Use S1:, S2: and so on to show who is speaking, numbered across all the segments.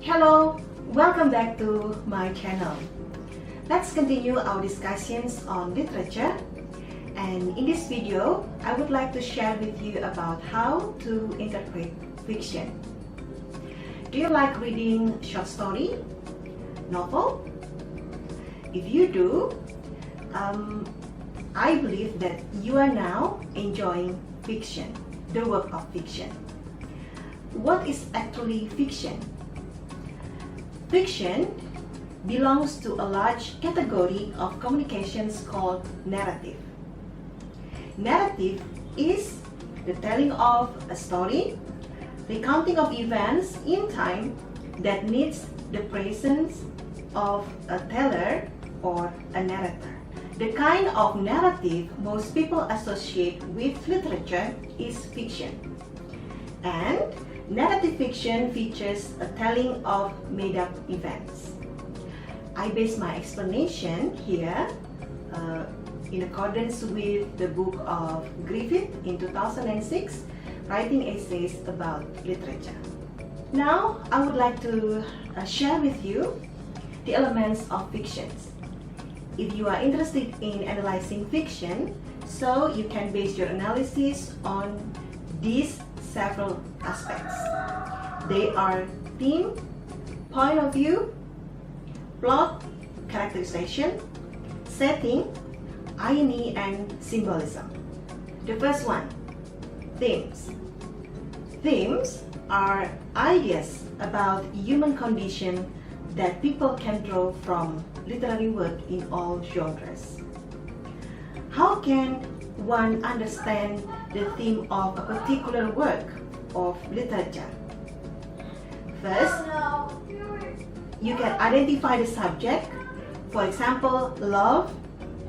S1: Hello, welcome back to my channel. Let's continue our discussions on literature, and in this video I would like to share with you about how to interpret fiction. Do you like reading short story, novel? If you do, I believe that you are now enjoying fiction, the work of fiction. What is actually fiction? Fiction belongs to a large category of communications called narrative. Narrative is the telling of a story, recounting of events in time that needs the presence of a teller or a narrator. The kind of narrative most people associate with literature is fiction. And narrative fiction features a telling of made-up events. I base my explanation here in accordance with the book of Griffith in 2006, Writing Essays about Literature. Now, I would like to share with you the elements of fictions. If you are interested in analyzing fiction, so you can base your analysis on these several aspects. They are theme, point of view, plot, characterization, setting, irony, and symbolism. The first one, themes. Themes are ideas about human condition that people can draw from literary work in all genres. How can one understand the theme of a particular work of literature? First, you can identify the subject. For example, love,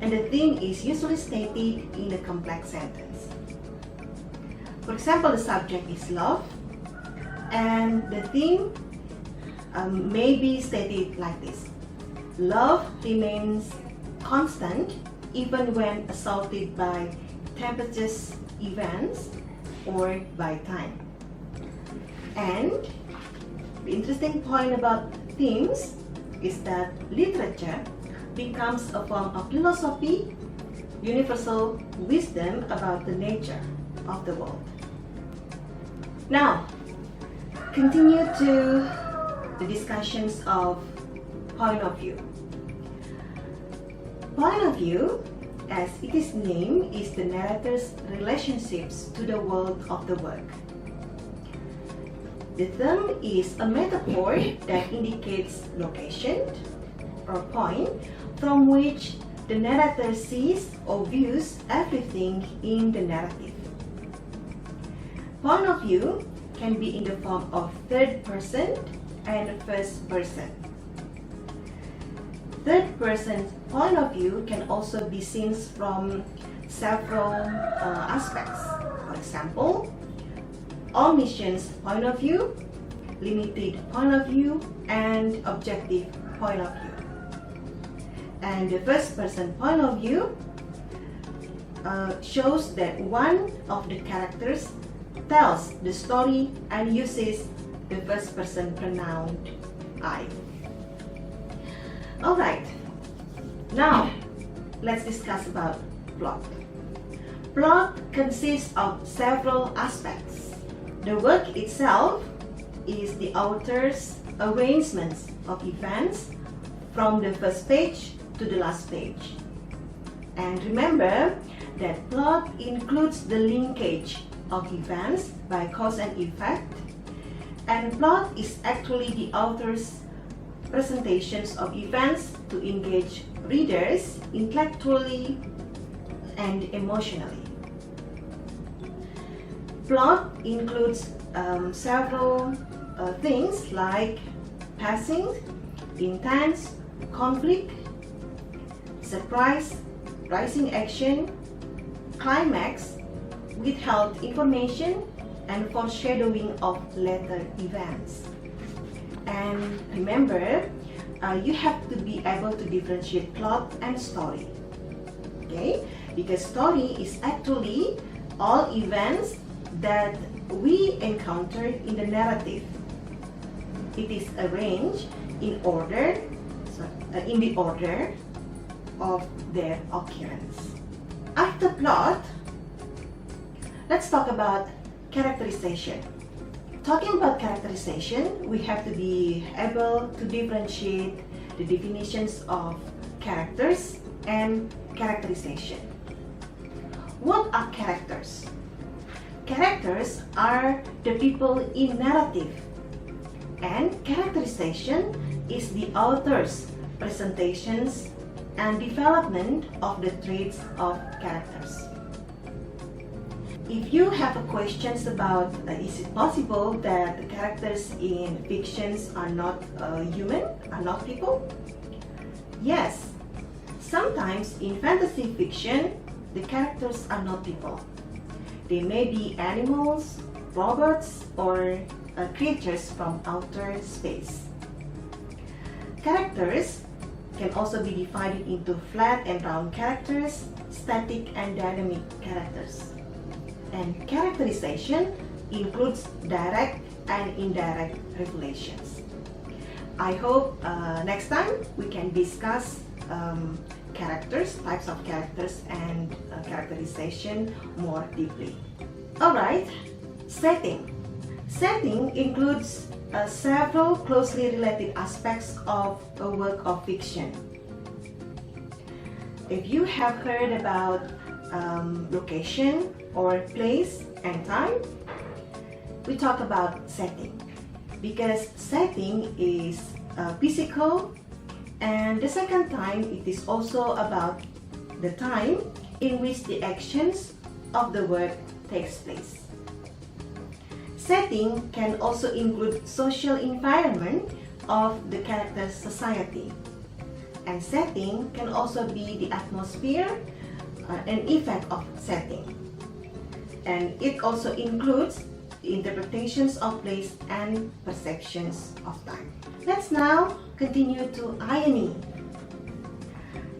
S1: and the theme is usually stated in a complex sentence. For example, the subject is love, and the theme may be stated like this: love remains constant even when assaulted by tempestuous events or by time. And the interesting point about themes is that literature becomes a form of philosophy, universal wisdom about the nature of the world. Now, continue to the discussions of point of view. Point of view, as it is named, is the narrator's relationships to the world of the work. The term is a metaphor that indicates location or point from which the narrator sees or views everything in the narrative. Point of view can be in the form of third person and first person. Third person point of view can also be seen from several aspects. For example, omniscience point of view, limited point of view, and objective point of view. And the first person point of view shows that one of the characters tells the story and uses the first person pronoun I. Alright, now let's discuss about plot. Plot consists of several aspects. The work itself is the author's arrangements of events from the first page to the last page. And remember that plot includes the linkage of events by cause and effect, and plot is actually the author's presentations of events to engage readers intellectually and emotionally. Plot includes several things like pacing, intense, conflict, surprise, rising action, climax, withheld information, and foreshadowing of later events. And remember, you have to be able to differentiate plot and story. Okay? Because story is actually all events that we encounter in the narrative. it is arranged in order, in the order of their occurrence. After plot, let's talk about characterization. Talking about characterization, we have to be able to differentiate the definitions of characters and characterization. What are characters? Characters are the people in narrative, and characterization is the author's presentations and development of the traits of characters. If you have questions about is it possible that the characters in fictions are not human, are not people? Yes, sometimes in fantasy fiction, the characters are not people. They may be animals, robots, or creatures from outer space. Characters can also be divided into flat and round characters, static and dynamic characters. And characterization includes direct and indirect revelations. I hope next time we can discuss characters, types of characters, and characterization more deeply. Alright, setting. Setting includes several closely related aspects of a work of fiction. If you have heard about location or place and time, we talk about setting, because setting is physical, and the second time it is also about the time in which the actions of the work takes place. Setting can also include social environment of the character's society, and setting can also be the atmosphere, an effect of setting, and it also includes the interpretations of place and perceptions of time. Let's now continue to irony.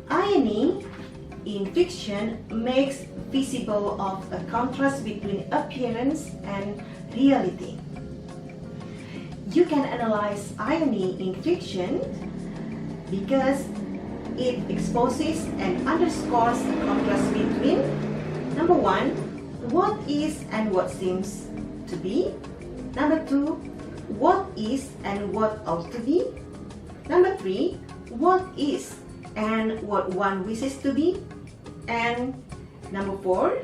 S1: Irony in fiction makes visible of a contrast between appearance and reality. You can analyze irony in fiction because it exposes and underscores the contrast between, number one, what is and what seems to be. Number two, what is and what ought to be. Number three, what is and what one wishes to be. And number four,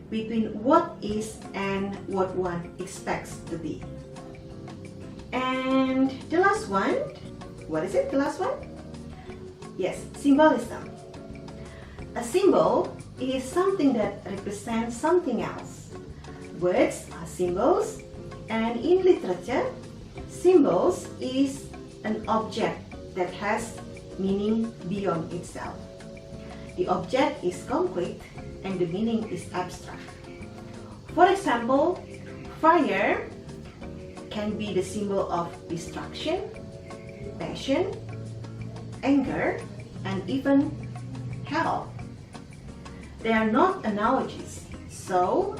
S1: between what is and what one expects to be. And the last one, what is it, the last one? Yes, symbolism. A symbol is something that represents something else. Words are symbols, and in literature, symbols is an object that has meaning beyond itself. The object is concrete and the meaning is abstract. For example, fire can be the symbol of destruction, passion, anger, and even hell. They are not analogies, so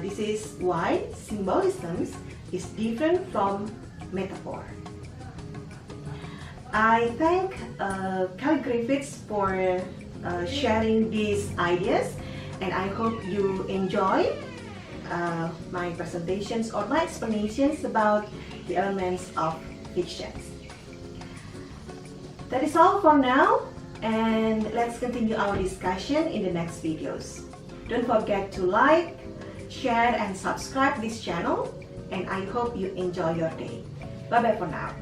S1: this is why symbolism is different from metaphor. I thank Kelly Griffiths for sharing these ideas, and I hope you enjoy my presentations or my explanations about the elements of fictions. That is all for now, and let's continue our discussion in the next videos. Don't forget to like, share, and subscribe this channel, and I hope you enjoy your day. Bye bye for now.